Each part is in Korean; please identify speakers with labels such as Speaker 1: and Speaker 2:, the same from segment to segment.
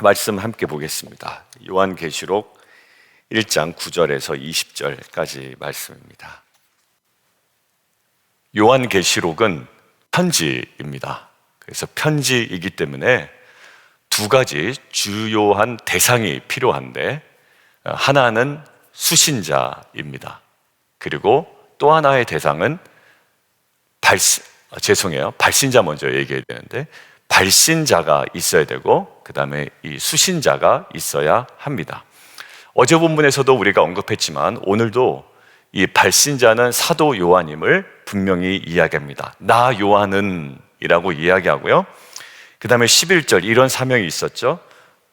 Speaker 1: 말씀 함께 보겠습니다. 요한계시록 1장 9절에서 20절까지 말씀입니다. 요한계시록은 편지입니다. 그래서 편지이기 때문에 두 가지 주요한 대상이 필요한데, 하나는 수신자입니다. 그리고 또 하나의 대상은 발신자 먼저 얘기해야 되는데, 발신자가 있어야 되고 그 다음에 이 수신자가 있어야 합니다. 어제 본문에서도 우리가 언급했지만 오늘도 이 발신자는 사도 요한임을 분명히 이야기합니다. 나 요한은 이라고 이야기하고요. 그 다음에 11절 이런 사명이 있었죠.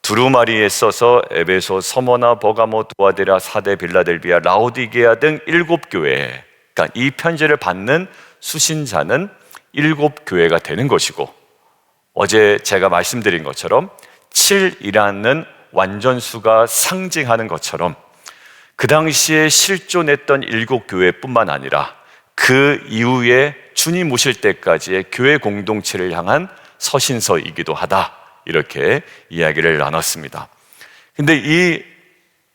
Speaker 1: 두루마리에 써서 에베소, 서머나, 버가모, 두아데라, 사데, 빌라델비아, 라오디게아 등 7교회, 그러니까 이 편지를 받는 수신자는 7교회가 되는 것이고, 어제 제가 말씀드린 것처럼 7이라는 완전수가 상징하는 것처럼 그 당시에 실존했던 7교회뿐만 아니라 그 이후에 주님 오실 때까지의 교회 공동체를 향한 서신서이기도 하다, 이렇게 이야기를 나눴습니다. 근데 이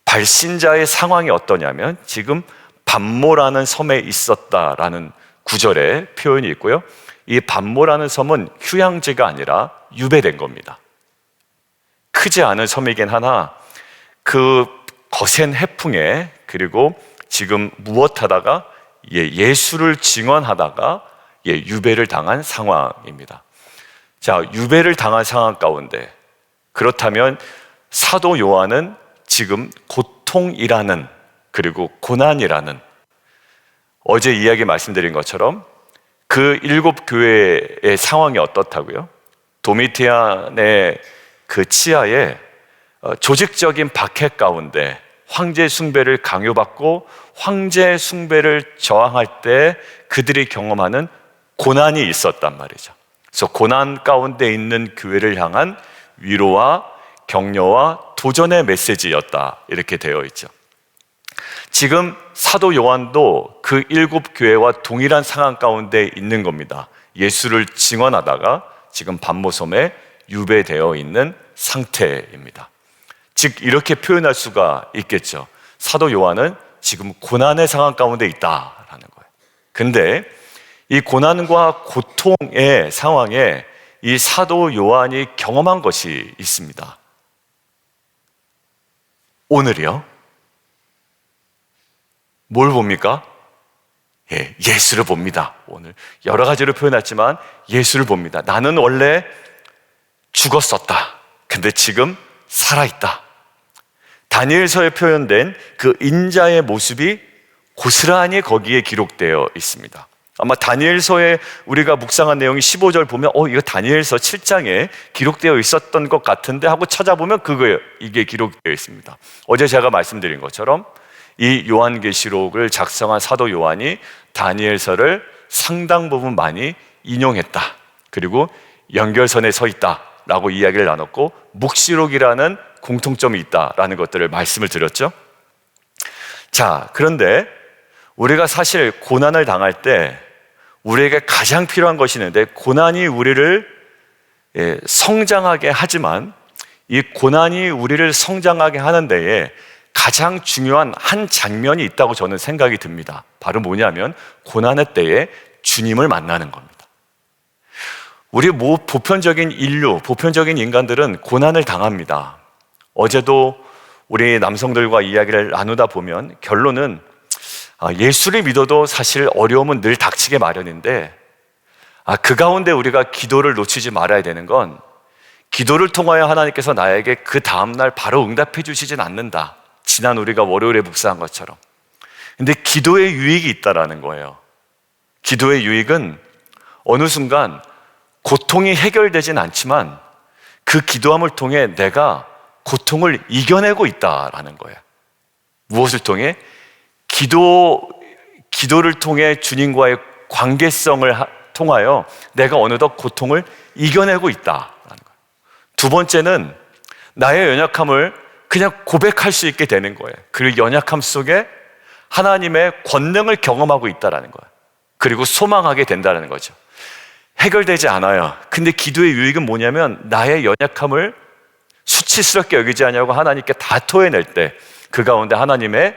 Speaker 1: 발신자의 상황이 어떠냐면, 지금 반모라는 섬에 있었다라는 구절에 표현이 있고요. 이 반모라는 섬은 휴양지가 아니라 유배된 겁니다. 크지 않은 섬이긴 하나 그 거센 해풍에, 그리고 지금 무엇하다가 예수를 증언하다가 유배를 당한 상황입니다. 자, 유배를 당한 상황 가운데, 그렇다면 사도 요한은 지금 고통이라는, 그리고 고난이라는, 어제 이야기 말씀드린 것처럼 그 7교회의 상황이 어떻다고요? 도미티안의 그 치하에 조직적인 박해 가운데 황제 숭배를 강요받고 황제 숭배를 저항할 때 그들이 경험하는 고난이 있었단 말이죠. 그래서 고난 가운데 있는 교회를 향한 위로와 격려와 도전의 메시지였다, 이렇게 되어 있죠. 지금 사도 요한도 그 7교회와 동일한 상황 가운데 있는 겁니다. 예수를 증언하다가 지금 반모섬에 유배되어 있는 상태입니다. 즉 이렇게 표현할 수가 있겠죠. 사도 요한은 지금 고난의 상황 가운데 있다라는 거예요. 근데 이 고난과 고통의 상황에 이 사도 요한이 경험한 것이 있습니다. 오늘이요? 뭘 봅니까? 예수를 봅니다. 오늘 여러 가지로 표현했지만 예수를 봅니다. 나는 원래 죽었었다. 근데 지금 살아있다. 다니엘서에 표현된 그 인자의 모습이 고스란히 거기에 기록되어 있습니다. 아마 다니엘서에 우리가 묵상한 내용이 15절 보면 이거 다니엘서 7장에 기록되어 있었던 것 같은데 하고 찾아보면 이게 기록되어 있습니다. 어제 제가 말씀드린 것처럼 이 요한계시록을 작성한 사도 요한이 다니엘서를 상당 부분 많이 인용했다. 그리고 연결선에 서 있다라고 이야기를 나눴고, 묵시록이라는 공통점이 있다라는 것들을 말씀을 드렸죠. 자, 그런데 우리가 사실 고난을 당할 때 우리에게 가장 필요한 것이 있는데, 고난이 우리를 성장하게 하지만 이 고난이 우리를 성장하게 하는 데에 가장 중요한 한 장면이 있다고 저는 생각이 듭니다. 바로 뭐냐면 고난의 때에 주님을 만나는 겁니다. 우리 보편적인 인류, 보편적인 인간들은 고난을 당합니다. 어제도 우리 남성들과 이야기를 나누다 보면 결론은 예수를 믿어도 사실 어려움은 늘 닥치게 마련인데, 그 가운데 우리가 기도를 놓치지 말아야 되는 건, 기도를 통하여 하나님께서 나에게 그 다음날 바로 응답해 주시진 않는다. 지난 우리가 월요일에 묵상한 것처럼. 근데 기도의 유익이 있다라는 거예요. 기도의 유익은 어느 순간 고통이 해결되진 않지만 그 기도함을 통해 내가 고통을 이겨내고 있다라는 거예요. 무엇을 통해? 기도를 통해 주님과의 관계성을 통하여 내가 어느덧 고통을 이겨내고 있다라는 거예요. 두 번째는 나의 연약함을 그냥 고백할 수 있게 되는 거예요. 그 연약함 속에 하나님의 권능을 경험하고 있다는 거예요. 그리고 소망하게 된다는 거죠. 해결되지 않아요. 근데 기도의 유익은 뭐냐면 나의 연약함을 수치스럽게 여기지 않냐고 하나님께 다 토해낼 때 그 가운데 하나님의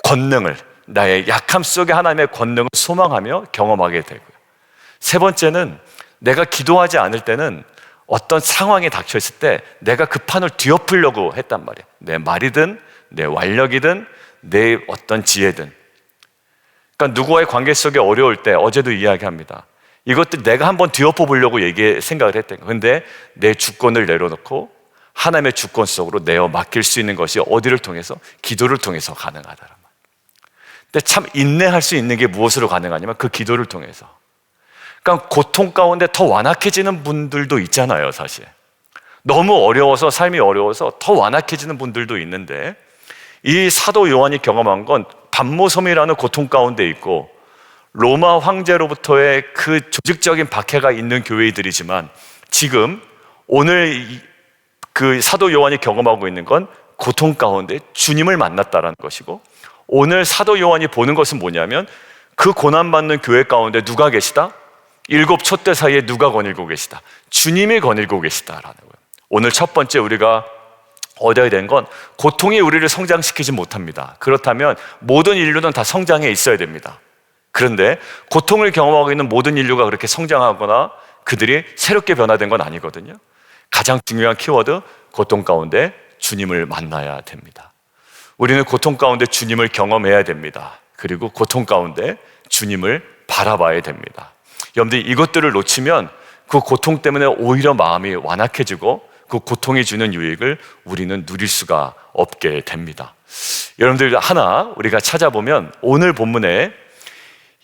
Speaker 1: 권능을, 나의 약함 속에 하나님의 권능을 소망하며 경험하게 되고요. 세 번째는 내가 기도하지 않을 때는 어떤 상황이 닥쳐있을 때 내가 그 판을 뒤엎으려고 했단 말이에요. 내 말이든 내 완력이든 내 어떤 지혜든. 그러니까 누구와의 관계 속에 어려울 때, 어제도 이야기합니다, 이것들 내가 한번 뒤엎어 보려고 생각을 했던 거예요. 근데 내 주권을 내려놓고 하나님의 주권 속으로 내어 맡길 수 있는 것이 어디를 통해서? 기도를 통해서 가능하다란 말이에요. 근데 참 인내할 수 있는 게 무엇으로 가능하냐면 그 기도를 통해서. 그러니까 고통 가운데 더 완악해지는 분들도 있잖아요. 사실 너무 어려워서, 삶이 어려워서 더 완악해지는 분들도 있는데, 이 사도 요한이 경험한 건 반모섬이라는 고통 가운데 있고 로마 황제로부터의 그 조직적인 박해가 있는 교회들이지만, 지금 오늘 그 사도 요한이 경험하고 있는 건 고통 가운데 주님을 만났다라는 것이고, 오늘 사도 요한이 보는 것은 뭐냐면 그 고난받는 교회 가운데 누가 계시다? 7 촛대 사이에 누가 거닐고 계시다? 주님이 거닐고 계시다라는 거예요. 오늘 첫 번째 우리가 얻어야 되는 건, 고통이 우리를 성장시키지 못합니다. 그렇다면 모든 인류는 다 성장해 있어야 됩니다. 그런데 고통을 경험하고 있는 모든 인류가 그렇게 성장하거나 그들이 새롭게 변화된 건 아니거든요. 가장 중요한 키워드, 고통 가운데 주님을 만나야 됩니다. 우리는 고통 가운데 주님을 경험해야 됩니다. 그리고 고통 가운데 주님을 바라봐야 됩니다. 여러분들, 이것들을 놓치면 그 고통 때문에 오히려 마음이 완악해지고 그 고통이 주는 유익을 우리는 누릴 수가 없게 됩니다. 여러분들, 하나 우리가 찾아보면 오늘 본문에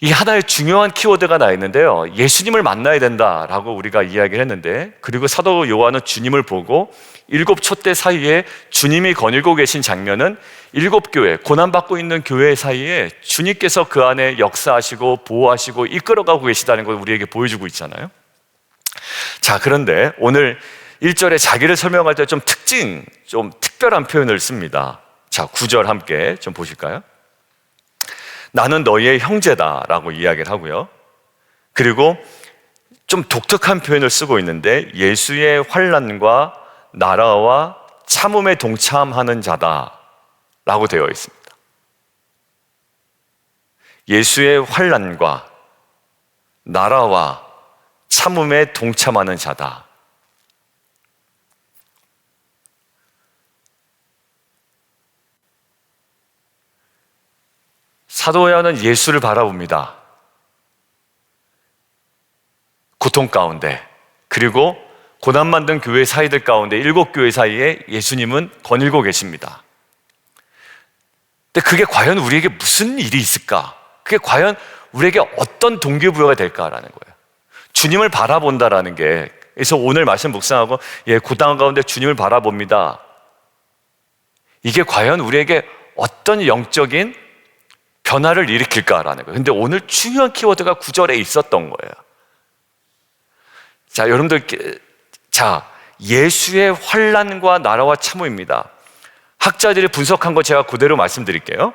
Speaker 1: 이 하나의 중요한 키워드가 나 있는데요, 예수님을 만나야 된다라고 우리가 이야기를 했는데, 그리고 사도 요한은 주님을 보고 7 촛대 사이에 주님이 거닐고 계신 장면은 7 교회, 고난받고 있는 교회 사이에 주님께서 그 안에 역사하시고 보호하시고 이끌어가고 계시다는 걸 우리에게 보여주고 있잖아요. 자, 그런데 오늘 1절에 자기를 설명할 때 좀 특별한 표현을 씁니다. 자, 9절 함께 좀 보실까요? 나는 너희의 형제다 라고 이야기를 하고요. 그리고 좀 독특한 표현을 쓰고 있는데, 예수의 환난과 나라와 참음에 동참하는 자다 라고 되어 있습니다. 예수의 환난과 나라와 참음에 동참하는 자다. 사도 요한은 예수를 바라봅니다. 고통 가운데, 그리고 고난받는 교회 사이들 가운데 7 교회 사이에 예수님은 거닐고 계십니다. 근데 그게 과연 우리에게 무슨 일이 있을까? 그게 과연 우리에게 어떤 동기부여가 될까라는 거예요. 주님을 바라본다라는 게, 그래서 오늘 말씀 묵상하고 고난 가운데 주님을 바라봅니다, 이게 과연 우리에게 어떤 영적인 변화를 일으킬까라는 거예요. 근데 오늘 중요한 키워드가 9절에 있었던 거예요. 자, 여러분들, 예수의 환난과 나라와 참음입니다. 학자들이 분석한 거 제가 그대로 말씀드릴게요.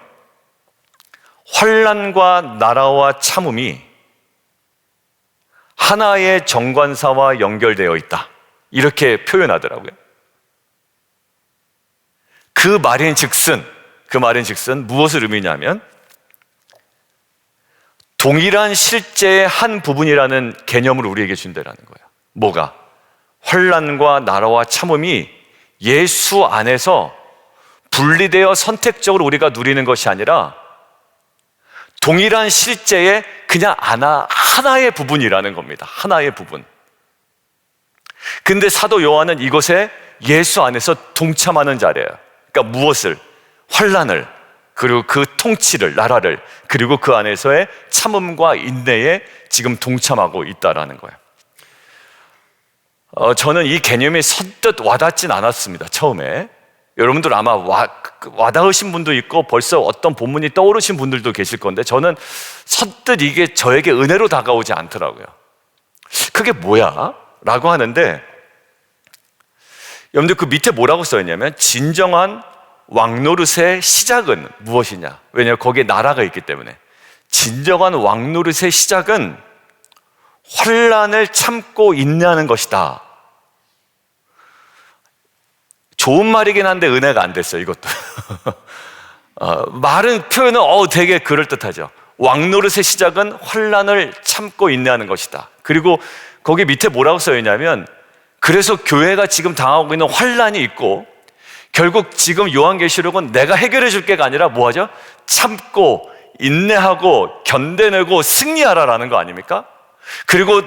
Speaker 1: 환난과 나라와 참음이 하나의 정관사와 연결되어 있다, 이렇게 표현하더라고요. 그 말인 즉슨 무엇을 의미냐면, 동일한 실제의 한 부분이라는 개념을 우리에게 준다라는 거예요. 뭐가? 환난과 나라와 참음이 예수 안에서 분리되어 선택적으로 우리가 누리는 것이 아니라 동일한 실제의 그냥 하나의 부분이라는 겁니다. 하나의 부분. 근데 사도 요한은 이것에 예수 안에서 동참하는 자래요. 그러니까 무엇을? 환난을, 그리고 그 통치를, 나라를, 그리고 그 안에서의 참음과 인내에 지금 동참하고 있다라는 거예요. 저는 이 개념이 선뜻 와닿진 않았습니다, 처음에. 여러분들 아마 와닿으신 분도 있고 벌써 어떤 본문이 떠오르신 분들도 계실 건데, 저는 선뜻 이게 저에게 은혜로 다가오지 않더라고요. 그게 뭐야? 라고 하는데, 여러분들 그 밑에 뭐라고 써있냐면, 진정한 왕노릇의 시작은 무엇이냐? 왜냐하면 거기에 나라가 있기 때문에. 진정한 왕노릇의 시작은 환난을 참고 인내하는 것이다. 좋은 말이긴 한데 은혜가 안 됐어요, 이것도. 말은, 표현은 되게 그럴듯하죠. 왕노릇의 시작은 환난을 참고 인내하는 것이다. 그리고 거기 밑에 뭐라고 써 있냐면, 그래서 교회가 지금 당하고 있는 환난이 있고, 결국 지금 요한계시록은 내가 해결해 줄 게가 아니라 뭐하죠? 참고 인내하고 견뎌내고 승리하라라는 거 아닙니까? 그리고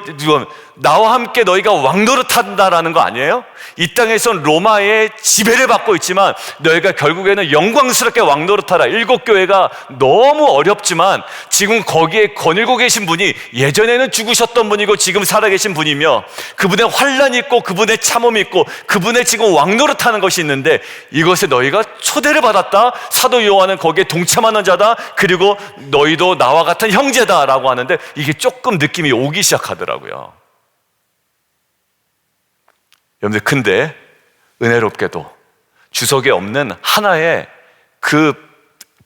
Speaker 1: 나와 함께 너희가 왕노릇한다라는 거 아니에요? 이 땅에선 로마의 지배를 받고 있지만 너희가 결국에는 영광스럽게 왕노릇하라. 일곱 교회가 너무 어렵지만 지금 거기에 거닐고 계신 분이 예전에는 죽으셨던 분이고 지금 살아계신 분이며, 그분의 환난이 있고 그분의 참음이 있고 그분의 지금 왕노릇하는 것이 있는데, 이것에 너희가 초대를 받았다. 사도 요한은 거기에 동참하는 자다. 그리고 너희도 나와 같은 형제다라고 하는데, 이게 조금 느낌이 오기 시작하더라고요. 여러분들, 근데 은혜롭게도 주석에 없는 하나의 그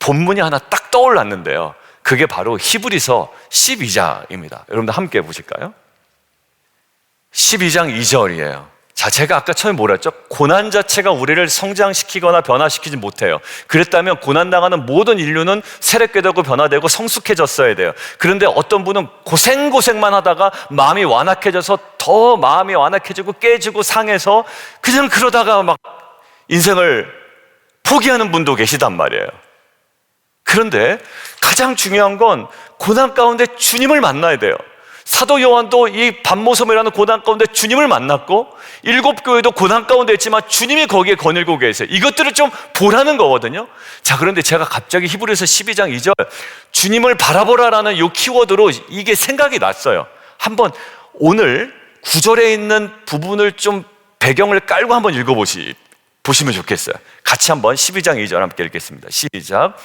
Speaker 1: 본문이 하나 딱 떠올랐는데요, 그게 바로 히브리서 12장입니다. 여러분들 함께 보실까요? 12장 2절이에요. 자, 제가 아까 처음에 뭐라 했죠? 고난 자체가 우리를 성장시키거나 변화시키지 못해요. 그랬다면 고난당하는 모든 인류는 세례되고 변화되고 성숙해졌어야 돼요. 그런데 어떤 분은 고생만 하다가 마음이 완악해져서 더 마음이 완악해지고 깨지고 상해서 그냥 그러다가 막 인생을 포기하는 분도 계시단 말이에요. 그런데 가장 중요한 건 고난 가운데 주님을 만나야 돼요. 사도 요한도 이 반모섬이라는 고난 가운데 주님을 만났고, 일곱 교회도 고난 가운데 있지만 주님이 거기에 거닐고 계세요. 이것들을 좀 보라는 거거든요. 자, 그런데 제가 갑자기 히브리서 12장 2절 주님을 바라보라라는 이 키워드로 이게 생각이 났어요. 한번 오늘 9절에 있는 부분을 좀 배경을 깔고 한번 보시면 좋겠어요. 같이 한번 12장 2절 함께 읽겠습니다. 시작.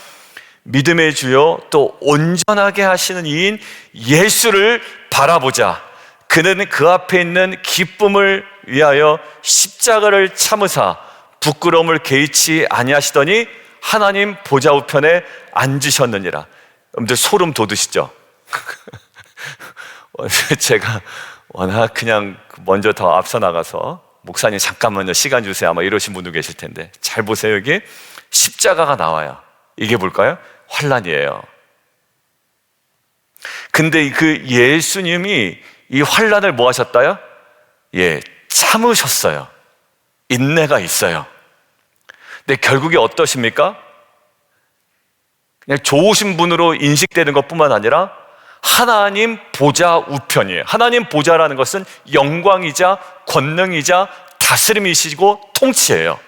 Speaker 1: 믿음의 주요 또 온전하게 하시는 이인 예수를 바라보자. 그는 그 앞에 있는 기쁨을 위하여 십자가를 참으사 부끄러움을 개의치 아니하시더니 하나님 보좌 우편에 앉으셨느니라. 여러분들 소름 돋으시죠? 제가 워낙 그냥 먼저 더 앞서 나가서 목사님 잠깐만요 시간 주세요 아마 이러신 분도 계실 텐데, 잘 보세요. 여기 십자가가 나와요. 이게 뭘까요? 환난이에요. 근데 그 예수님이 이 환난을 뭐 하셨다요? 참으셨어요. 인내가 있어요. 근데 결국에 어떠십니까? 그냥 좋으신 분으로 인식되는 것뿐만 아니라 하나님 보좌 우편이에요. 하나님 보좌라는 것은 영광이자 권능이자 다스림이시고 통치예요.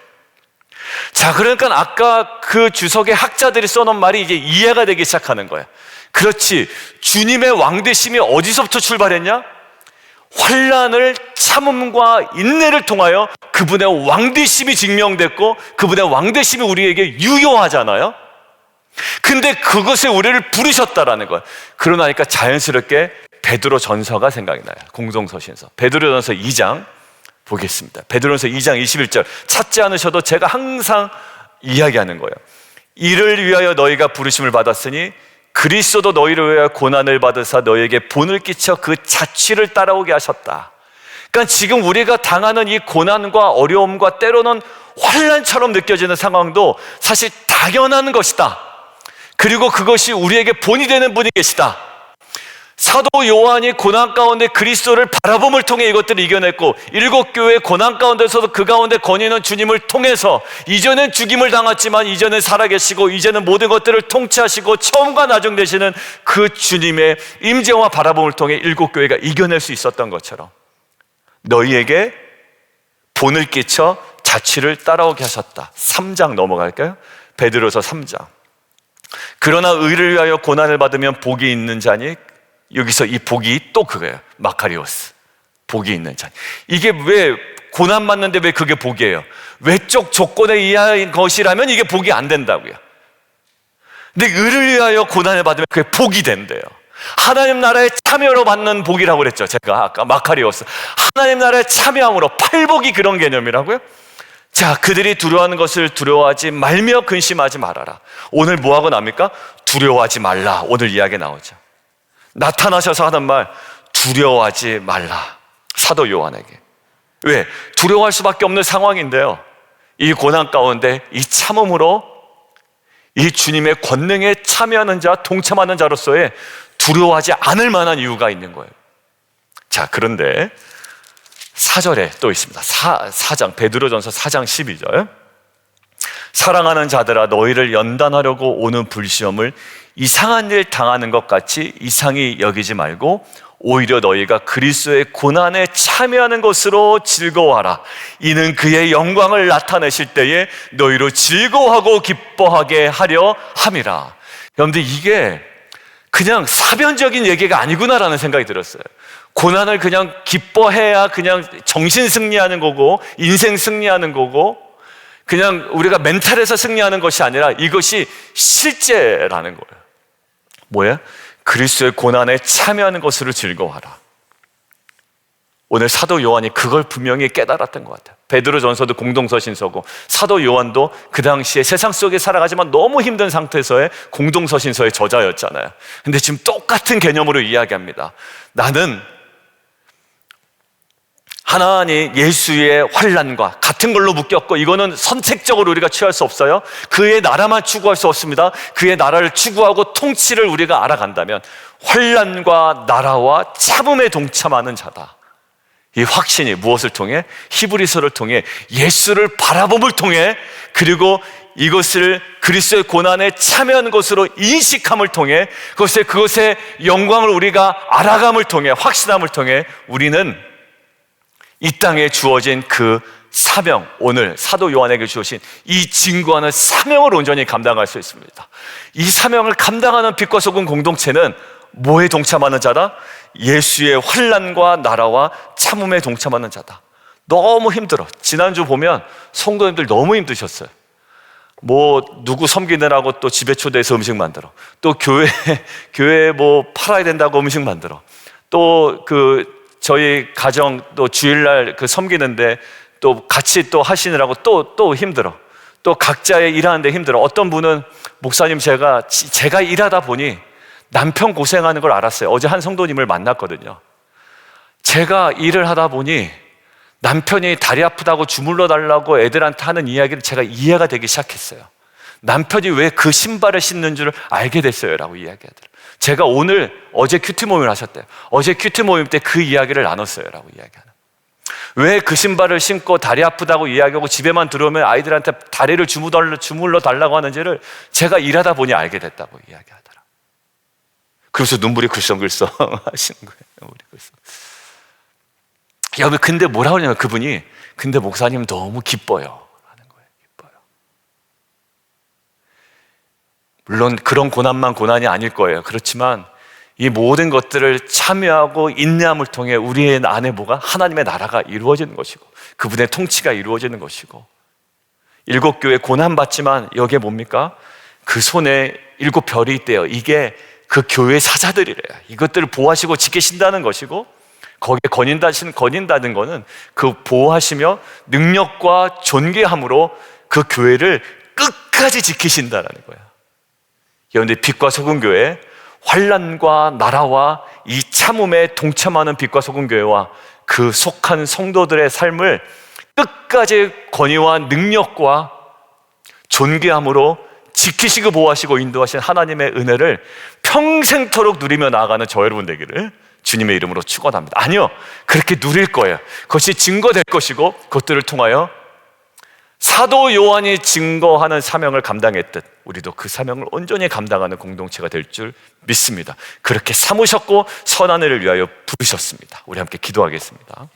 Speaker 1: 자, 그러니까 아까 그 주석의 학자들이 써놓은 말이 이제 이해가 되기 시작하는 거예요. 그렇지, 주님의 왕되심이 어디서부터 출발했냐? 환난을 참음과 인내를 통하여 그분의 왕되심이 증명됐고, 그분의 왕되심이 우리에게 유효하잖아요. 근데 그것에 우리를 부르셨다라는 거예요. 그러나니까 자연스럽게 베드로 전서가 생각이 나요. 공동서신서 베드로 전서 2장 보겠습니다. 베드로전서 2장 21절 찾지 않으셔도 제가 항상 이야기하는 거예요. 이를 위하여 너희가 부르심을 받았으니 그리스도도 너희를 위하여 고난을 받으사 너희에게 본을 끼쳐 그 자취를 따라오게 하셨다. 그러니까 지금 우리가 당하는 이 고난과 어려움과 때로는 환난처럼 느껴지는 상황도 사실 당연한 것이다. 그리고 그것이 우리에게 본이 되는 분이 계시다. 사도 요한이 고난 가운데 그리스도를 바라봄을 통해 이것들을 이겨냈고, 일곱 교회 고난 가운데서도 그 가운데 거니는 주님을 통해서 이전엔 죽임을 당했지만 이제는 살아계시고 이제는 모든 것들을 통치하시고 처음과 나중 되시는 그 주님의 임재와 바라봄을 통해 일곱 교회가 이겨낼 수 있었던 것처럼 너희에게 본을 끼쳐 자취를 따라오게 하셨다. 3장 넘어갈까요? 베드로서 3장. 그러나 의를 위하여 고난을 받으면 복이 있는 자니, 여기서 이 복이 또 그거예요. 마카리오스, 복이 있는 자. 이게 왜 고난 받는데 왜 그게 복이에요? 외적 조건에 의한 것이라면 이게 복이 안 된다고요. 근데 의를 위하여 고난을 받으면 그게 복이 된대요. 하나님 나라에 참여로 받는 복이라고 그랬죠. 제가 아까 마카리오스, 하나님 나라에 참여함으로, 팔복이 그런 개념이라고요. 자, 그들이 두려워하는 것을 두려워하지 말며 근심하지 말아라. 오늘 뭐하고 납니까? 두려워하지 말라. 오늘 이야기 나오죠. 나타나셔서 하는 말, 두려워하지 말라. 사도 요한에게. 왜? 두려워할 수밖에 없는 상황인데요. 이 고난 가운데 이 참음으로 이 주님의 권능에 참여하는 자, 동참하는 자로서의 두려워하지 않을 만한 이유가 있는 거예요. 자, 그런데 4절에 또 있습니다. 4장, 베드로전서 4장 12절. 사랑하는 자들아, 너희를 연단하려고 오는 불시험을 이상한 일 당하는 것 같이 이상히 여기지 말고 오히려 너희가 그리스도의 고난에 참여하는 것으로 즐거워하라. 이는 그의 영광을 나타내실 때에 너희로 즐거워하고 기뻐하게 하려 함이라. 여러분들, 이게 그냥 사변적인 얘기가 아니구나라는 생각이 들었어요. 고난을 그냥 기뻐해야 그냥 정신 승리하는 거고 인생 승리하는 거고 그냥 우리가 멘탈에서 승리하는 것이 아니라 이것이 실제라는 거예요. 뭐예요? 그리스도의 고난에 참여하는 것으로 즐거워하라. 오늘 사도 요한이 그걸 분명히 깨달았던 것 같아요. 베드로전서도 공동서신서고 사도 요한도 그 당시에 세상 속에 살아가지만 너무 힘든 상태에서의 공동서신서의 저자였잖아요. 근데 지금 똑같은 개념으로 이야기합니다. 나는 하나님 예수의 환난과 같은 걸로 묶였고, 이거는 선택적으로 우리가 취할 수 없어요. 그의 나라만 추구할 수 없습니다. 그의 나라를 추구하고 통치를 우리가 알아간다면 환난과 나라와 참음에 동참하는 자다. 이 확신이 무엇을 통해? 히브리서를 통해 예수를 바라봄을 통해, 그리고 이것을 그리스도의 고난에 참여하는 것으로 인식함을 통해, 그것의 영광을 우리가 알아감을 통해, 확신함을 통해 우리는 이 땅에 주어진 그 사명, 오늘 사도 요한에게 주어진 이 증거하는 사명을 온전히 감당할 수 있습니다. 이 사명을 감당하는 빛과 소금 공동체는 뭐에 동참하는 자다? 예수의 환난과 나라와 참음에 동참하는 자다. 너무 힘들어. 지난주 보면 성도님들 너무 힘드셨어요. 뭐 누구 섬기느라고 또 집에 초대해서 음식 만들어, 또 교회 뭐 팔아야 된다고 음식 만들어, 또 저희 가정 또 주일날 섬기는데 또 같이 또 하시느라고 또 힘들어. 또 각자의 일하는데 힘들어. 어떤 분은 목사님, 제가 일하다 보니 남편 고생하는 걸 알았어요. 어제 한 성도님을 만났거든요. 제가 일을 하다 보니 남편이 다리 아프다고 주물러 달라고 애들한테 하는 이야기를 제가 이해가 되기 시작했어요. 남편이 왜 그 신발을 신는 줄 알게 됐어요 라고 이야기하더라고요. 제가 어제 큐티 모임을 하셨대요. 어제 큐티 모임 때 그 이야기를 나눴어요 라고 이야기하는. 왜 그 신발을 신고 다리 아프다고 이야기하고 집에만 들어오면 아이들한테 다리를 주물러 달라고 하는지를 제가 일하다 보니 알게 됐다고 이야기하더라. 그래서 눈물이 글썽글썽 하시는 거예요. 여러분, 근데 뭐라고 하냐면 그분이, 근데 목사님 너무 기뻐요. 물론 그런 고난만 고난이 아닐 거예요. 그렇지만 이 모든 것들을 참여하고 인내함을 통해 우리의 안에 뭐가? 하나님의 나라가 이루어지는 것이고 그분의 통치가 이루어지는 것이고, 7교회 고난받지만 여기에 뭡니까? 그 손에 7별이 있대요. 이게 그 교회 사자들이래요. 이것들을 보호하시고 지키신다는 것이고, 거기에 거닌다는 거는 그 보호하시며 능력과 존귀함으로 그 교회를 끝까지 지키신다는 거예요. 여러분들, 빛과 소금 교회, 환난과 나라와 이 참음에 동참하는 빛과 소금 교회와 그 속한 성도들의 삶을 끝까지 권위와 능력과 존귀함으로 지키시고 보호하시고 인도하신 하나님의 은혜를 평생토록 누리며 나아가는 저 여러분 되기를 주님의 이름으로 축원합니다. 아니요, 그렇게 누릴 거예요. 그것이 증거될 것이고, 그것들을 통하여 사도 요한이 증거하는 사명을 감당했듯 우리도 그 사명을 온전히 감당하는 공동체가 될 줄 믿습니다. 그렇게 삼으셨고 선한 일을 위하여 부르셨습니다. 우리 함께 기도하겠습니다.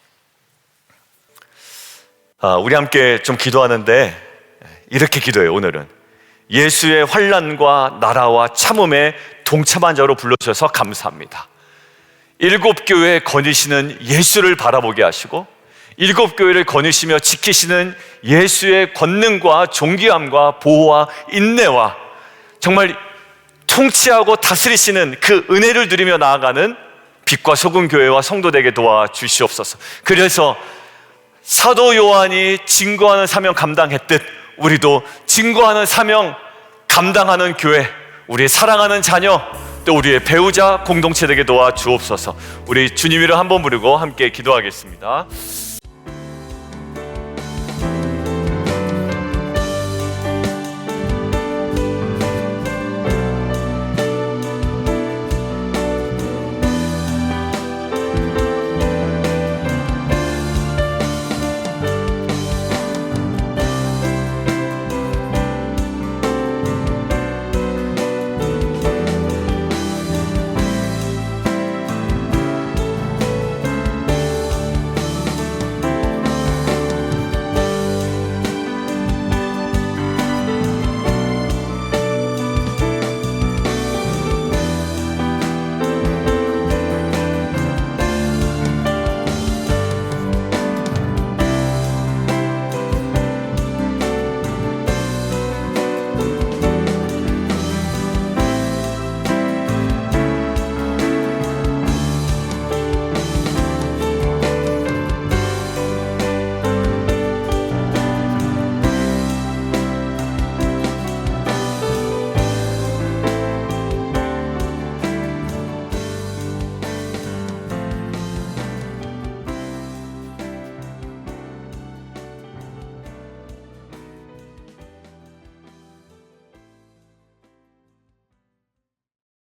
Speaker 1: 우리 함께 좀 기도하는데 이렇게 기도해요. 오늘은 예수의 환난과 나라와 참음에 동참한 자로 불러주셔서 감사합니다. 7교회에 거니시는 예수를 바라보게 하시고 7교회를 거니시며 지키시는 예수의 권능과 존귀함과 보호와 인내와 정말 통치하고 다스리시는 그 은혜를 누리며 나아가는 빛과 소금 교회와 성도되게 도와주시옵소서. 그래서 사도 요한이 증거하는 사명 감당했듯 우리도 증거하는 사명 감당하는 교회, 우리의 사랑하는 자녀, 또 우리의 배우자 공동체 되게 도와주옵소서. 우리 주님 이름 한번 부르고 함께 기도하겠습니다.